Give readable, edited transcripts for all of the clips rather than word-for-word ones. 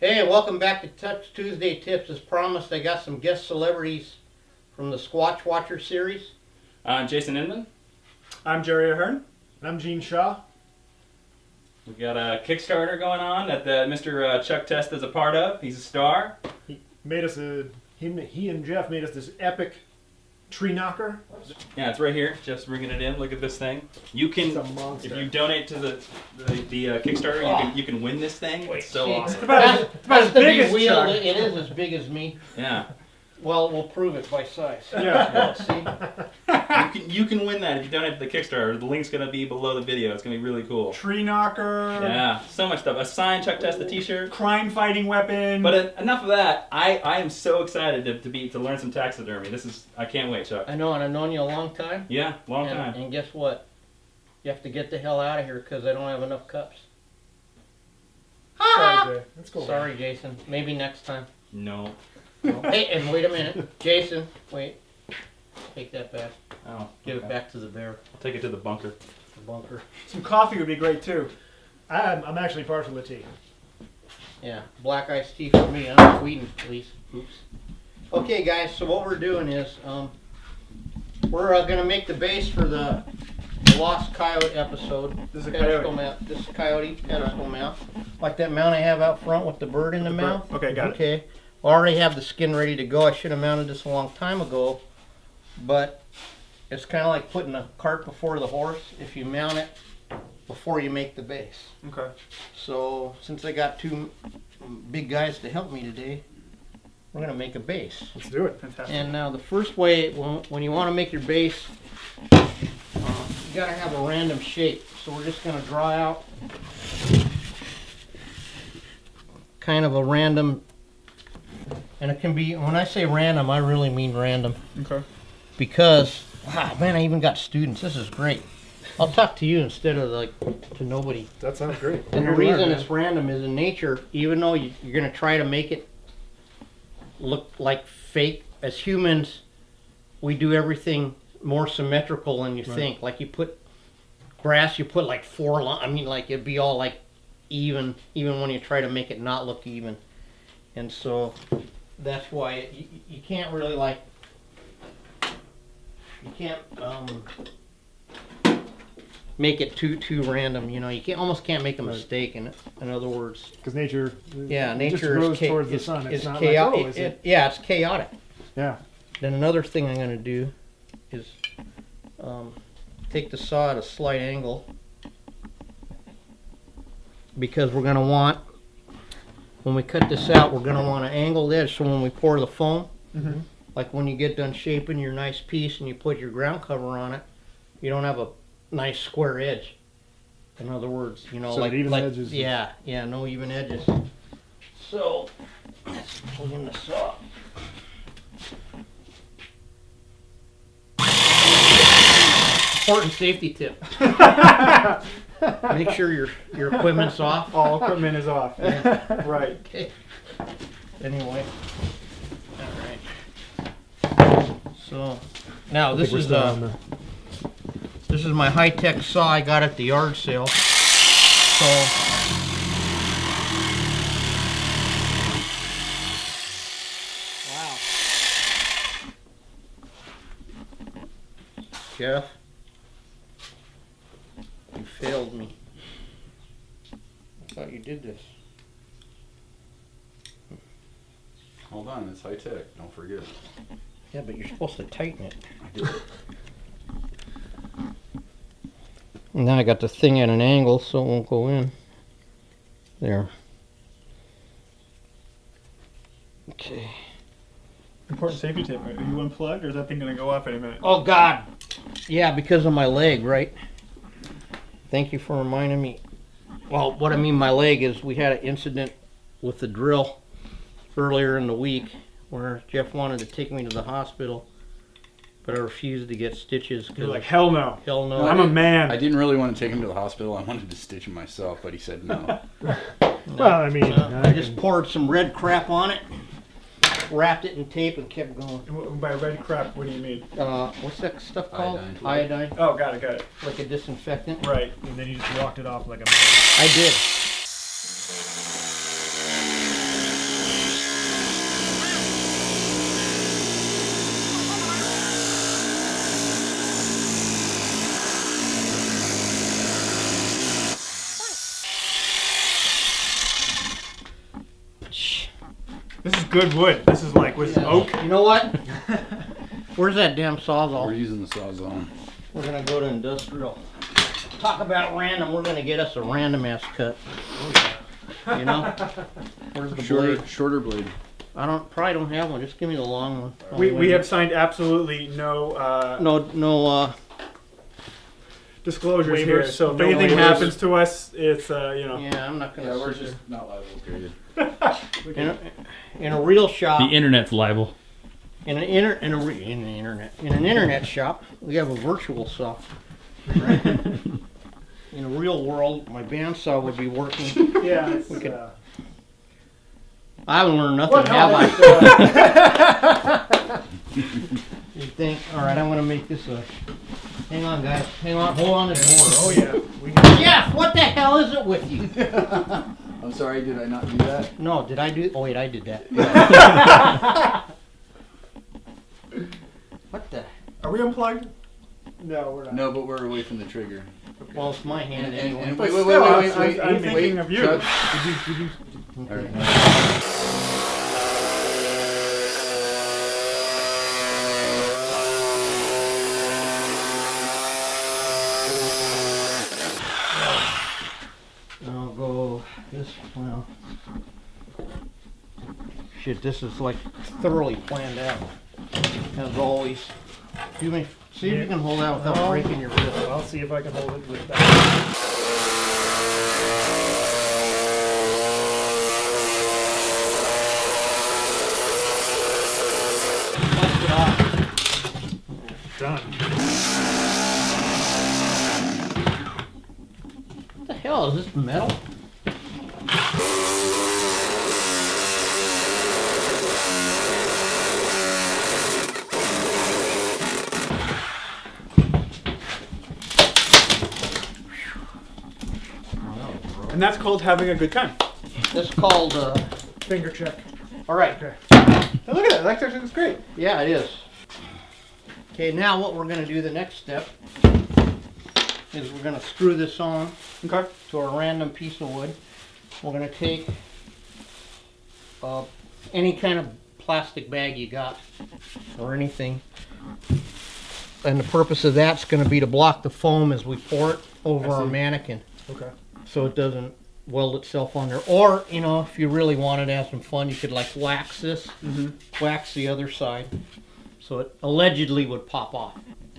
Hey, welcome back to Touch Tuesday Tips. As promised, I got some guest celebrities from the Squatch Watchers series. I'm Jason Inman. I'm Jerry Ahern. And I'm Gene Shaw. We've got a Kickstarter going on that Mr. Chuck Testa is a part of. He's a star. He and Jeff made us this epic tree knocker. Yeah, it's right here. Jeff's bringing it in. Look at this thing. You can, It's a monster. if you donate to the Kickstarter, you can win this thing. It's so awesome. It's about as big as Chuck. It is as big as me. Yeah. Well, we'll prove it by size. Yeah. See? You can win that if you donate to the Kickstarter. The link's gonna be below the video. It's gonna be really cool. Tree knocker. Yeah, so much stuff. A signed Chuck Testa T-shirt. Crime fighting weapon. But enough of that. I am so excited to learn some taxidermy. I can't wait, Chuck. I know, and I've known you a long time. Yeah, long time. And guess what? You have to get the hell out of here because I don't have enough cups. Sorry, Jay. Let's go. Sorry, Jason. Maybe next time. No. No. Hey, and wait a minute. Jason, wait. Take that back. Oh. Give okay. it back to the bear. I'll take it to the bunker. The bunker. Some coffee would be great too. I'm actually partial to tea. Yeah, black iced tea for me. I'm Sweden, please. Oops. Okay, guys. So what we're doing is we're going to make the base for the Lost Coyote episode. This is a pedestal coyote. mount. This is Coyote pedestal mount, like that mount I have out front with the bird in the mouth. Okay, got it. Okay. I already have the skin ready to go. I should have mounted this a long time ago, but it's kind of like putting a cart before the horse. If you mount it before you make the base. Okay. So since I got two big guys to help me today, we're gonna make a base. Let's do it. Fantastic. And now the first way, when you want to make your base, you gotta have a random shape. So we're just gonna draw out kind of a random, and it can be, when I say random, I really mean random. Okay. Because, wow, man, I even got students. This is great. I'll talk to you instead of like to nobody. That sounds great. And the reason it's random is in nature, even though you're going to try to make it look like fake, as humans, we do everything more symmetrical than you think. Like you put grass, you put like four lines. I mean, like it'd be all like even when you try to make it not look even. And so that's why you can't really like, you can't make it too random. You know, you almost can't make a mistake in it. In other words, Because nature, nature just grows is towards the sun. It's not chaotic. like, oh, is it? Yeah, it's chaotic. Yeah. Then another thing I'm going to do is take the saw at a slight angle, because we're going to want, when we cut this out, we're going to want an angled edge. So when we pour the foam, like when you get done shaping your nice piece and you put your ground cover on it, you don't have a nice square edge. In other words, you know, So like even edges. Yeah, no even edges. So let's pull in the saw. Important safety tip. Make sure your equipment's off. All equipment is off. Right. Okay. Anyway. Alright. So now this is my high-tech saw I got at the yard sale. So wow. Jeff, you failed me. I thought you did this. Hold on, it's high tech. Don't forget. Yeah, but you're supposed to tighten it. I did. Now I got the thing at an angle so it won't go in. There. Okay. Important safety tip. Are you unplugged or is that thing going to go off any minute? Oh God. Yeah, because of my leg, right? Thank you for reminding me. Well, what I mean my leg is we had an incident with the drill earlier in the week where Jeff wanted to take me to the hospital, but I refused to get stitches. You're like, hell no. Hell no. I'm a man. I didn't really want to take him to the hospital. I wanted to stitch him myself, but he said no. Well, I mean, I just poured some red crap on it, wrapped it in tape, and kept going. By red crap, what do you mean? What's that stuff called? Iodine. Iodine. Oh, got it. Like a disinfectant. Right. and then you just walked it off like a man. I did. This is good wood. This is like with oak. You know what? Where's that damn We're sawzall? using the Sawzall. We're gonna go to industrial. Talk about random. We're gonna get us a random ass cut. You know? Where's the blade? Shorter blade. Probably don't have one. Just give me the long one. Oh, We have signed absolutely no no. disclosures here. Waivers. So if No anything waivers. happens to us, it's you know. Yeah, I'm not gonna. Yeah, we're sit just not liable, period. there. In a real shop. The internet's liable. In an internet shop, we have a virtual saw. Right? In a real world, my bandsaw would be working. Yeah. It's, We could- I haven't learned nothing, What? have No, I? You think? All right, I'm gonna make this a. Hang on, guys. Hang on. Hold on to the door. Oh yeah. Jeff, what the hell is it with you? I'm sorry, did I not do that? No, did I do? Oh wait, I did that. What the? Are we unplugged? No, we're not. No, but we're away from the trigger. Well, it's my hand anyway. And But wait, still, wait. I'm thinking of you. Chuck, all right. I'll go this. Well, shit, this is like thoroughly planned out, as always. You may see if you can hold out without breaking your wrist. I'll see if I can hold it with that. Bust it off. Done. What the hell is this metal? And that's called having a good time. This is called. Finger check. All right. Now look at that. That actually looks great. Yeah, it is. Okay, now what we're gonna do, the next step, is we're gonna screw this on Okay. to a random piece of wood. We're gonna take any kind of plastic bag you got, or anything. And the purpose of that's gonna be to block the foam as we pour it over our mannequin, Okay. so it doesn't weld itself on there. Or, you know, if you really wanted to have some fun, you could like wax this, wax the other side, so it allegedly would pop off.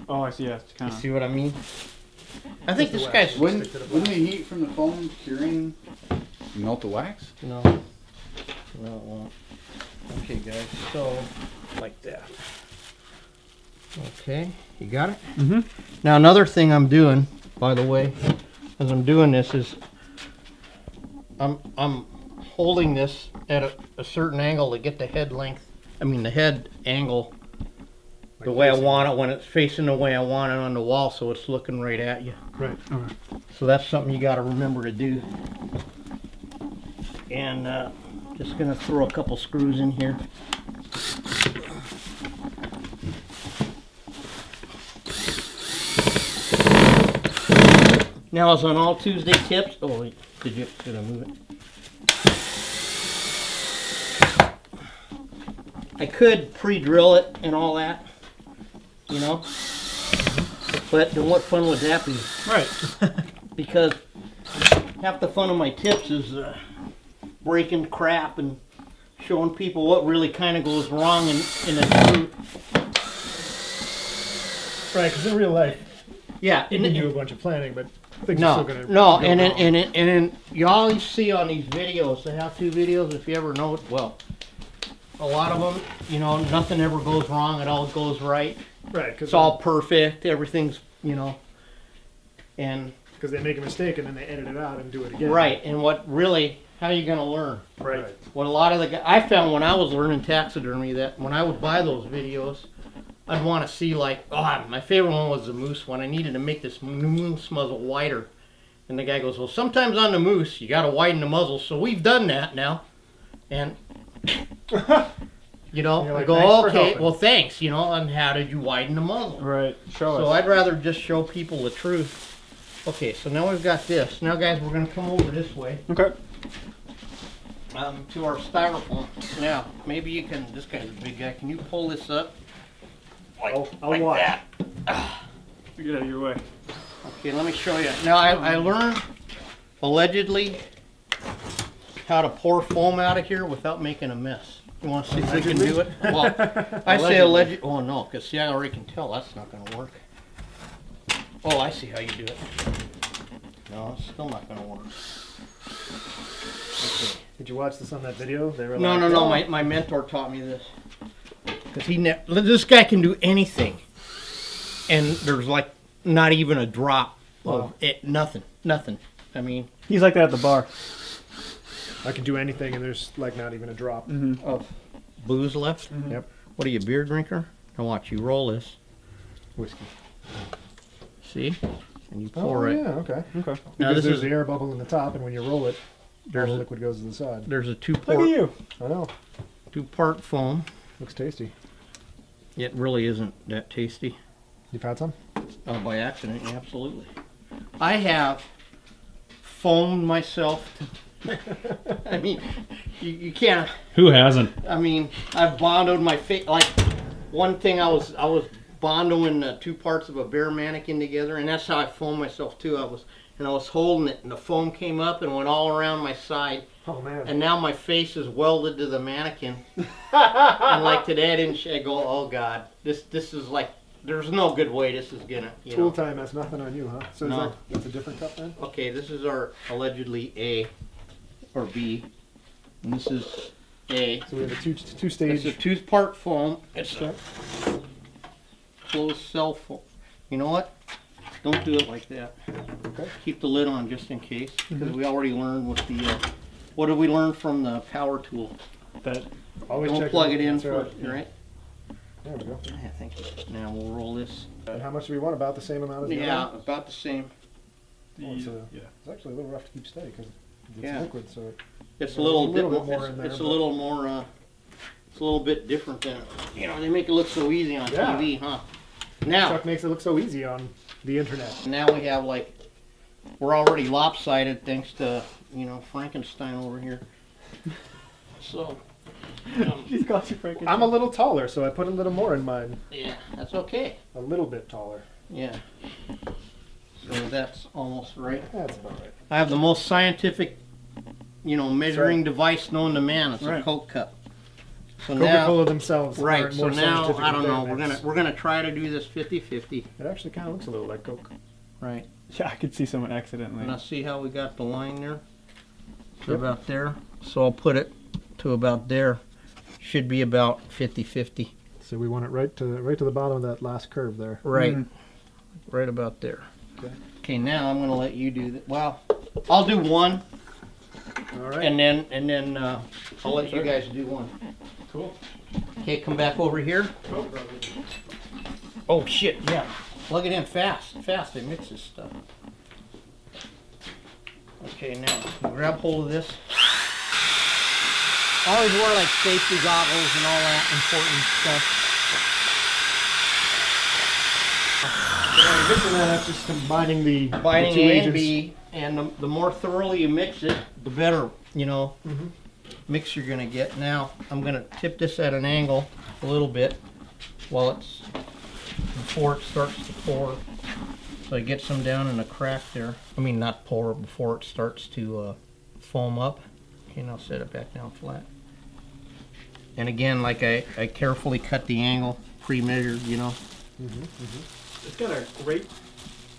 Oh, I see. Yeah, it's kind You of. see what I mean? I think this guy's... Wouldn't the heat from the foam curing melt the wax? No. No, it won't. Okay, guys, so, like that. Okay, you got it? Mm-hmm. Now, another thing I'm doing, by the way, as I'm doing this is I'm holding this at a certain angle to get the head length, the head angle the way I want it, when it's facing the way I want it on the wall, so it's looking right at you. Right. Okay. So that's something you got to remember to do. And just gonna throw a couple screws in here. Now it's on all Tuesday tips. Oh wait, did I move it? I could pre-drill it and all that, you know. But then what fun would that be? Right. Because half the fun of my tips is breaking crap and showing people what really kind of goes wrong in a screw. Right, because in real life, Yeah, you and can do a bunch of planning, but things are no, still gonna no, go and wrong. then you always see on these videos, the how-to videos, if you ever know, well, a lot of them, you know, nothing ever goes wrong. It all goes right. Right, because It's all perfect. Everything's, you know, and they make a mistake and then they edit it out and do it again. right. And what really, how are you gonna learn? Right. What a lot of the guys, I found when I was learning taxidermy that when I would buy those videos, I'd want to see like, oh, my favorite one was the moose one. I needed to make this moose muzzle wider. And the guy goes, well, sometimes on the moose, you got to widen the muzzle. So we've done that now. And, you know, You're I like, go, "Thanks for okay, helping." well, thanks, you know, and how did you widen the muzzle? Right. Show So us. I'd rather just show people the truth. Okay, so now we've got this. Now, guys, we're going to come over this way. Okay. to our styrofoam. Now, maybe you can, this guy's a big guy, can you pull this up? I'll watch. That. Get out of your way. Okay, let me show you. Now, I learned, allegedly, how to pour foam out of here without making a mess. You want to see if we can do it? Well, I say alleged. Oh no, because see, I already can tell that's not going to work. Oh, I see how you do it. No, it's still not going to work. Okay. Did you watch this on that video? They were No, like, no, no. "Oh, My mentor taught me this. Because this guy can do anything, and there's like not even a drop of it. Nothing. I mean, He's like that at the bar. I can do anything, and there's like not even a drop. of booze left. Yep. What are you, a beer drinker? Now watch you roll this. Whiskey. See, and you pour it. Yeah. Okay. Okay. Now Because this there's is the air bubble in the top, and when you roll it, all There's the a- liquid goes to the side. there's a Look at two-part you. I know. two-part foam. Looks tasty. It really isn't that tasty. You've had some? Oh, by accident, yeah, absolutely. I have foamed myself. I mean, you can't. Who hasn't? I mean, I've bondoed my face. Like one thing, I was bondoing two parts of a bear mannequin together, and that's how I foamed myself too. I was holding it, and the foam came up and went all around my side, Oh man. and now my face is welded to the mannequin. And like today, I didn't. I go, oh God, this is like. There's no good way this is gonna. Tool time has nothing on you, huh? So No. that's a different cup then? Okay, this is our allegedly A or B, and this is A. So we have a two It's stage. a two-part foam. It's a Okay. closed cell foam. You know what? Don't do it like that. Okay. Keep the lid on just in case, because we already learned with the. What did we learn from the power tool? That Always Don't check plug it in That's right. first, right? There we go. Yeah, thank you. Now we'll roll this. And how much do we want? About the same amount as the Yeah, other? about the same. Oh, it's, yeah. it's actually a little rough to keep steady because it's Yeah. liquid, so It's a There's little, a little bit bit more in there, It's a but- little more. It's a little bit different than they make it look so easy on Yeah. TV, huh? Now. Chuck makes it look so easy on the internet. Now we have we're already lopsided thanks to, Frankenstein over here. So, He's got you freaking. I'm a little taller, so I put a little more in mine. yeah, that's okay. A little bit taller. Yeah. So that's almost right. That's about right. I have the most scientific, measuring device known to man. It's a Right. Coke cup. So now, Coca-Cola themselves right, aren't so more now, scientific I don't than know, that. we're gonna try to do this 50-50. It actually kind of looks a little like Coke. Right. Yeah, I could see someone accidentally. Now see how we got the line there? To about there. So I'll put it to about there. Should be about 50-50. So we want it right to the bottom of that last curve there. Right. Mhm. Right about there. Okay. Okay, now I'm gonna let you do that. Well, I'll do one, All right. and then I'll let you guys do one. Cool. Okay, come back over here. Oh shit! Yeah, plug it in fast. I mix this stuff. Okay, now you grab hold of this. Always wear like safety goggles and all that important stuff. That's just combining the Combining the two A and agents. B, and the more thoroughly you mix it, the better, mix you're gonna get. Now, I'm gonna tip this at an angle a little bit before it starts to pour. So I get some down in a crack there. I mean, not pour, before it starts to foam up. Okay, now set it back down flat. And again, like I carefully cut the angle, pre-measured, It's got a great,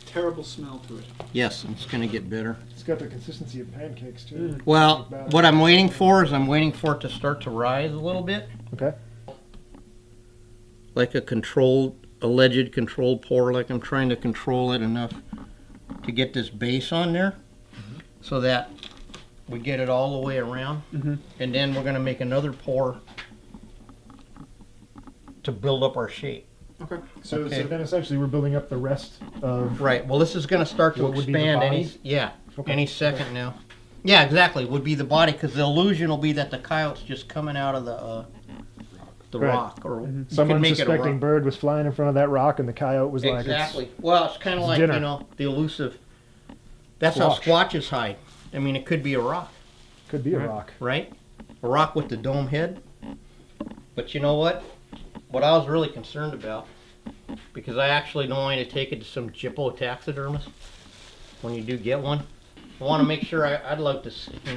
terrible smell to it. Yes, it's gonna get better. It's got the consistency of pancakes too. Well, Not bad. what I'm waiting for is I'm waiting for it to start to rise a little bit, Okay. like alleged controlled pour, like I'm trying to control it enough to get this base on there, so that we get it all the way around, and then we're gonna make another pour to build up our shape. Okay. So Okay. then essentially we're building up the rest of. Right. Well, this is gonna start to What would be the expand body? Okay. any second now. Yeah, exactly. Would be the body, because the illusion will be that the coyote's just coming out of the Right. rock, or you could Someone make it a suspecting rock. bird was flying in front of that rock, and the coyote was like, Exactly. Well, it's kind of it's like, dinner. the elusive. That's how Squatch. squatches hide. I mean, it could be a rock, Could be a Right. rock. right? a rock with the dome head. But you know what? What I was really concerned about, because I actually don't want you to take it to some Jippo taxidermist when you do get one. I want to make sure I'd love to,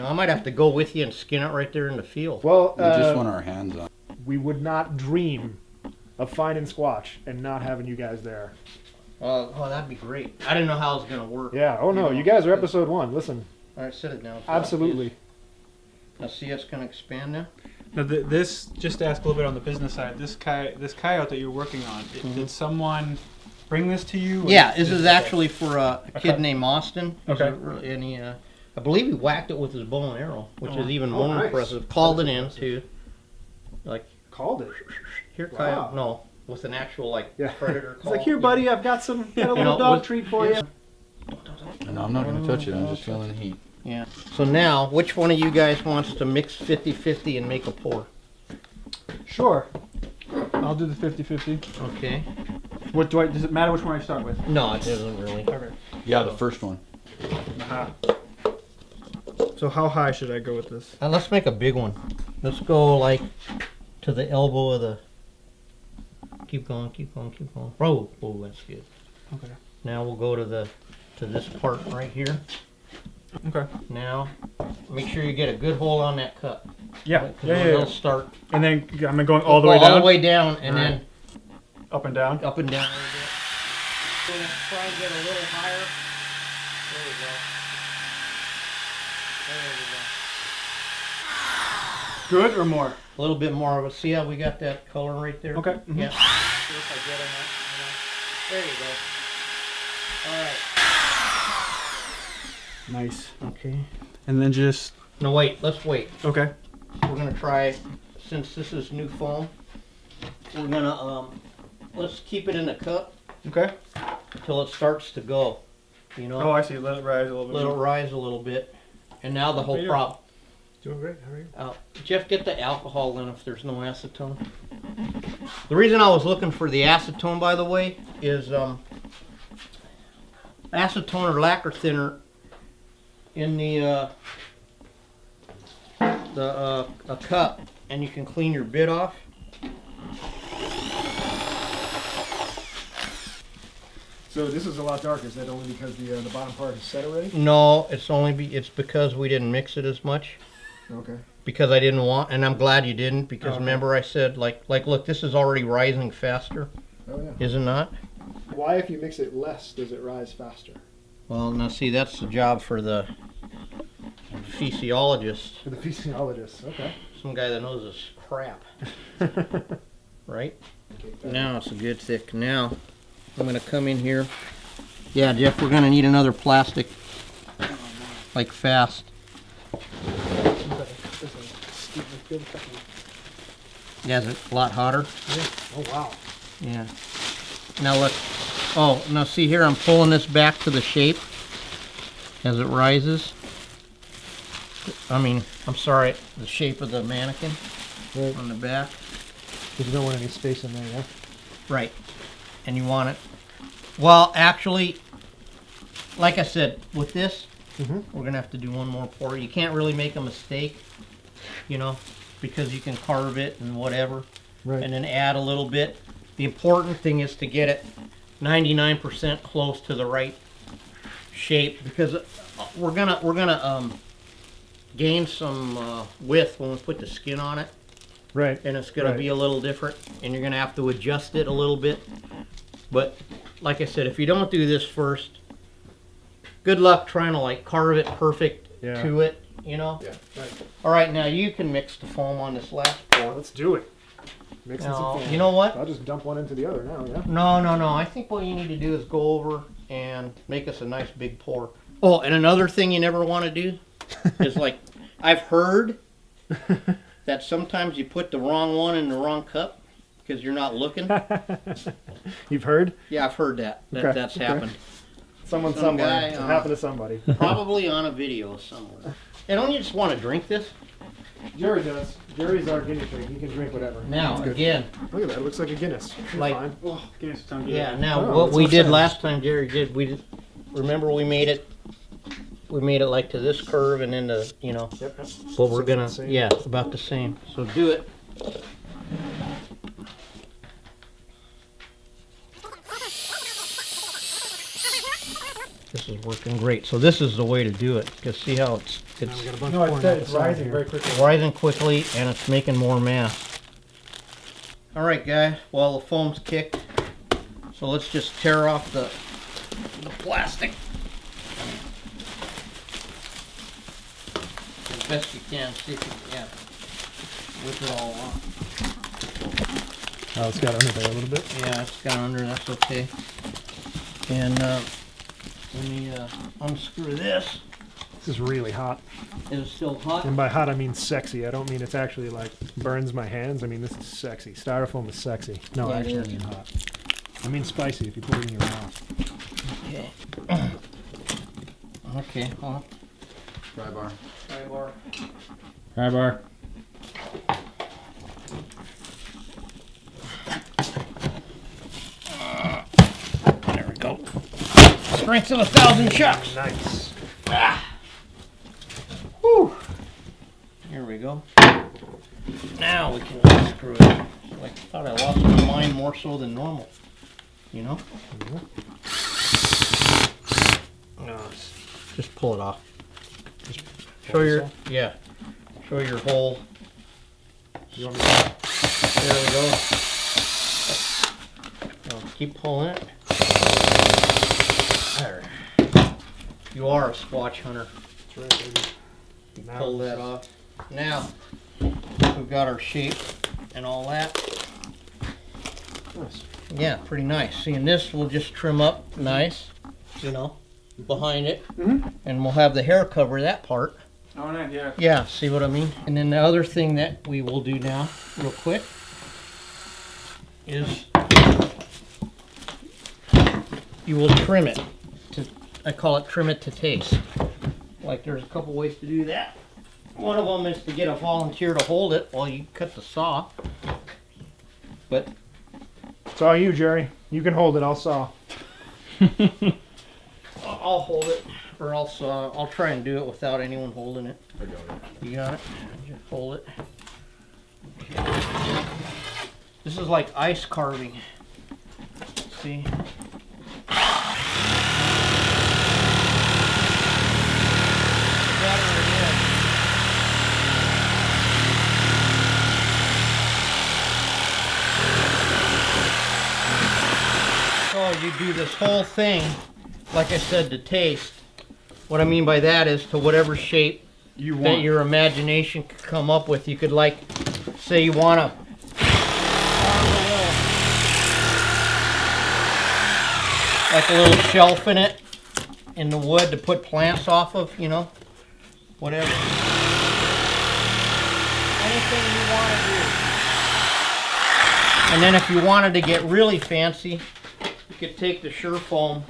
I might have to go with you and skin it right there in the field. Well, We just want our hands on. we would not dream of finding Squatch and not having you guys there. Oh, that'd be great. I didn't know how it was going to work. Yeah. Oh no, you guys are episode 1. Listen. All right, sit it down. Absolutely. Now see it's going to expand now? Now, this, just to ask a little bit on the business side, this coyote that you're working on, did someone bring this to you? or Yeah, this is actually for a kid Okay. named Austin. Okay. And he, I believe he whacked it with his bow and arrow, which is even Oh, more nice. impressive. Called it in too. Like, Called it. here, Wow. coyote. No, with an actual Yeah. predator It's call. like, here, buddy, I've got a little know, dog with- treat for you. No, I'm not going to touch it. I'm just feeling the heat. Yeah. So now, which one of you guys wants to mix 50-50 and make a pour? Sure. I'll do the 50-50. Okay. What does it matter which one I start with? No, it doesn't really. Okay. Yeah, the first one. So how high should I go with this? Let's make a big one. Let's go like to the elbow of the. Keep going, keep going, keep going. Oh, that's good. Okay. Now we'll go to this part right here. Okay. Now, make sure you get a good hold on that cut. Yeah. 'Cause Yeah. It'll start And then I'm going all the way down. all the way down, and Right. then Up and down. up and down a little bit. So let's try and get a little higher. There we go. There we go. Good or more? A little bit more of a. See how we got that color right there? Okay. Mhm. Yeah. See if I get on that. There you go. All right. Nice. Okay. And then just No, wait. Let's wait. okay. We're gonna try, since this is new foam, we're gonna let's keep it in the cup Okay. until it starts to go. You know, Oh, I see. Let it rise a little bit. let it rise a little bit, and now the whole Right here. problem. Doing great. How are you? Jeff, get the alcohol in if there's no acetone. The reason I was looking for the acetone, by the way, is acetone or lacquer thinner in a cup, and you can clean your bit off. So this is a lot darker. Is that only because the bottom part is set already? No, it's because we didn't mix it as much. Okay. Because I didn't want, and I'm glad you didn't, because Okay. remember I said like look, this is already rising faster, Oh yeah. is it not? Why, if you mix it less, does it rise faster? Well, now see, that's the job for the physiologist, For the physiologist. Okay. some guy that knows his crap, right? Now it's a good thick. Now I'm gonna come in here. Yeah, Jeff, we're gonna need another plastic, like fast. Yeah, is it a lot hotter? Oh wow. Yeah. Now look. Oh, now see here, I'm pulling this back to the shape as it rises. I mean, I'm sorry, the shape of the mannequin Right. on the back. Because you don't want any space in there, yeah? Right. And you want it. Well, actually, like I said, with this, we're going to have to do one more pour. You can't really make a mistake, because you can carve it and whatever. Right. And then add a little bit. The important thing is to get it 99% close to the right shape, because we're gonna gain some width when we put the skin on it, Right. and it's gonna Right. be a little different, and you're gonna have to adjust it a little bit. But like I said, if you don't do this first, good luck trying to like carve it perfect Yeah. to it, Yeah. Right. All right, now you can mix the foam on this last pour. Let's do it. Mixing Now, some foam. you know what? I'll just dump one into the other now, yeah? No. I think what you need to do is go over and make us a nice big pour. Oh, and another thing you never want to do is like, I've heard that sometimes you put the wrong one in the wrong cup because you're not looking. You've heard? Yeah, I've heard that. Okay, That's okay. happened. Someone Some somewhere. guy, It happened to somebody. Probably on a video somewhere. And don't you just want to drink this? Jerry does. Jerry's our guinea pig. He can drink whatever. Now, That's good. again, Look at that. It looks like a Guinness. You're Like- fine. Oh, Guinness time. yeah, now Oh, what that's we what did sense. last time, Jerry did, remember we made it we made it like to this curve and then the, you know, Yep. what we're gonna, Same. yeah, about the same. So do it. This is working great. So this is the way to do it. Because see how it's Now we got a bunch No, of corn it's outside rising here. very quickly. rising quickly and it's making more mass. All right, guys. Well, the foam's kicked. So let's just tear off the plastic as best you can. See if you can whip it all off. Oh, it's got under there a little bit. Yeah, it's got under. That's okay. And let me unscrew this. This is really hot. Is it still hot? And by hot, I mean sexy. I don't mean it's actually like burns my hands. I mean this is sexy. Styrofoam is sexy. No, Yeah, I it actually is. mean hot. I mean spicy if you put it in your mouth. Okay. Okay. Well, Fry bar. try bar. Hi, bar. There we go. Strength of 1,000 chucks. Nice. Whew. Here we go. Now we can unscrew it. Like I thought I lost my mind more so than normal. You know? No, just pull it off. Just show your, yeah. Show your hole. You want me to? There we go. Now keep pulling it. There. You are a Squatch hunter. That's right, baby. Now Pull that off. Now, we've got our shape and all that. Nice. Yeah, pretty nice. See, and this will just trim up nice, you know, behind it. And we'll have the hair cover that part. Oh, nice, yeah. Yeah, see what I mean? And then the other thing that we will do now, real quick, is you will trim it. I call it trim it to taste. Like there's a couple ways to do that. One of them is to get a volunteer to hold it while you cut the saw. But It's all you, Jerry. You can hold it. I'll saw. I'll hold it, or else I'll try and do it without anyone holding it. I got it. You got it? Just hold it. Okay. This is like ice carving. See? Better it is. So you do this whole thing, like I said, to taste. What I mean by that is to whatever shape You that want. your imagination could come up with. You could, like, say you want to like a little shelf in it, in the wood to put plants off of, you know, whatever. Anything you want to do. And then if you wanted to get really fancy, you could take the Styrofoam,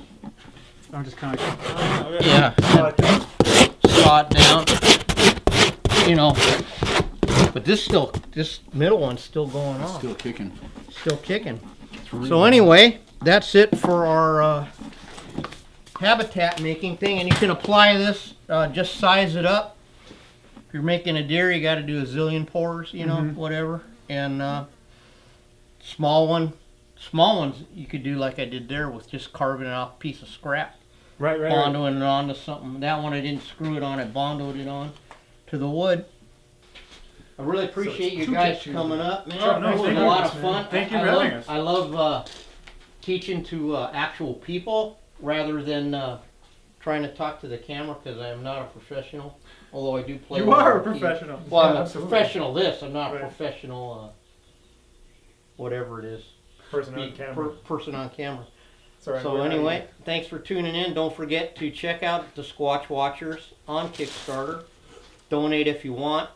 I'm just kind of. yeah, saw it down, you know. But this middle one's still going on, Still kicking. still kicking. So anyway, that's it for our habitat making thing, and you can apply this. Just size it up. If you're making a deer, you got to do a zillion pores, you know, whatever. And small ones you could do like I did there with just carving it off a piece of scrap, Right. bondoing it onto something. That one I didn't screw it on; I bondoed it on to the wood. I really appreciate you guys coming up, man. Sure, no, It was thank a you, lot of man. fun. Thank you I for love- having us. I love teaching to actual people rather than trying to talk to the camera, because I am not a professional. Although I do play. You are a with TV. professional. Well, I'm Yeah, a absolutely. professional. I'm not a Right. professional. Whatever it is. Person on camera. Person on camera. It's all right, So we're not anyway, here. thanks for tuning in. Don't forget to check out the Squatch Watchers on Kickstarter. Donate if you want.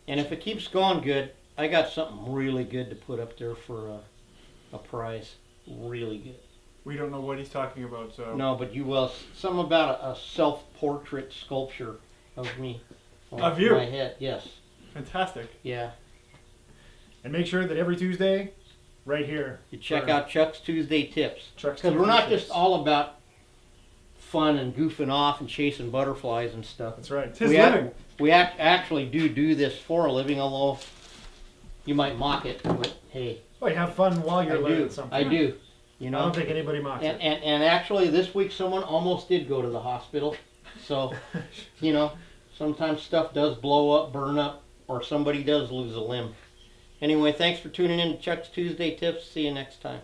And if it keeps going good, I got something really good to put up there for a prize. Really good. We don't know what he's talking about, so. No, but you will. Something about a self-portrait sculpture of me. Of you? My head, yes. Fantastic. Yeah. And make sure that every Tuesday, right here, You check for out Chuck's Tuesday Tips. Chuck's Because we're not Tuesday just tips. all about fun and goofing off and chasing butterflies and stuff. That's right. It's his We living. We actually do this for a living, although you might mock it, but hey, Well, you have fun while you're I learning do. something. I do. You I know, don't think anybody mocks it. and actually this week someone almost did go to the hospital. So, you know, sometimes stuff does blow up, burn up, or somebody does lose a limb. Anyway, thanks for tuning in to Chuck's Tuesday Tips. See you next time.